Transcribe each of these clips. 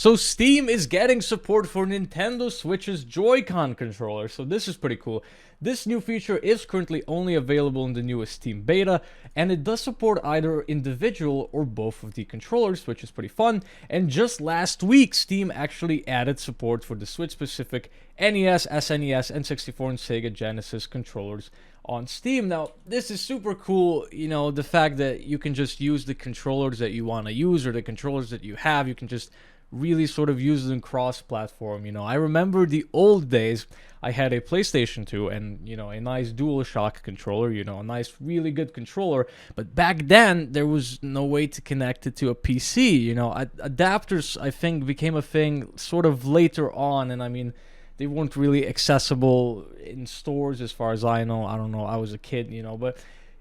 So Steam is getting support for Nintendo Switch's Joy-Con controller, so this is pretty cool. This new feature is currently only available in the newest Steam beta, and it does support either individual or both of the controllers, which is pretty fun. And just last week, Steam actually added support for the Switch-specific NES, SNES, N64 and Sega Genesis controllers on Steam. Now, this is super cool, you know, the fact that you can just use the controllers that you want to use or the controllers that you have, you can just really sort of use them cross-platform. You know, I remember the old days. I had a PlayStation 2 and, you know, a nice DualShock controller, you know, a nice, really good controller. But back then, there was no way to connect it to a PC. You know, adapters, I think, became a thing sort of later on. And I mean, they weren't really accessible in stores as far as I know. I don't know. I was a kid, you know, but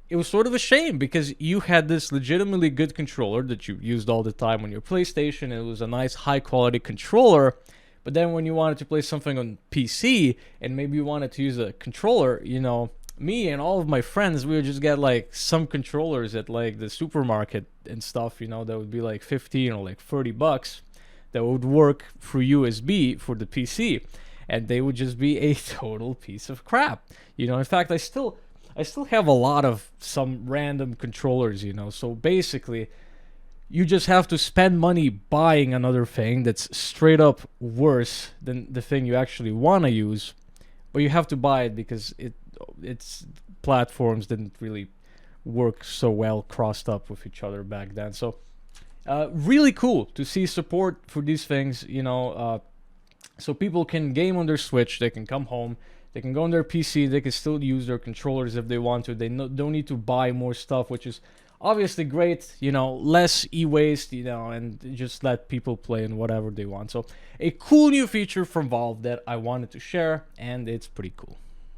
it was sort of a shame because you had this legitimately good controller that you used all the time on your PlayStation. It was a nice high quality controller. But then when you wanted to play something on PC and maybe you wanted to use a controller, you know, me and all of my friends, we would just get like some controllers at like the supermarket and stuff, you know, that would be like 15 or like $30 that would work through USB for the PC. And they would just be a total piece of crap. You know, in fact, I still have a lot of some random controllers, you know. So basically, you just have to spend money buying another thing that's straight up worse than the thing you actually want to use. But you have to buy it because its platforms didn't really work so well crossed up with each other back then. So really cool to see support for these things, you know. So people can game on their Switch, they can come home, they can go on their PC, they can still use their controllers if they want to. They don't need to buy more stuff, which is obviously great, you know, less e-waste, you know, and just let people play in whatever they want. So a cool new feature from Valve that I wanted to share, and it's pretty cool.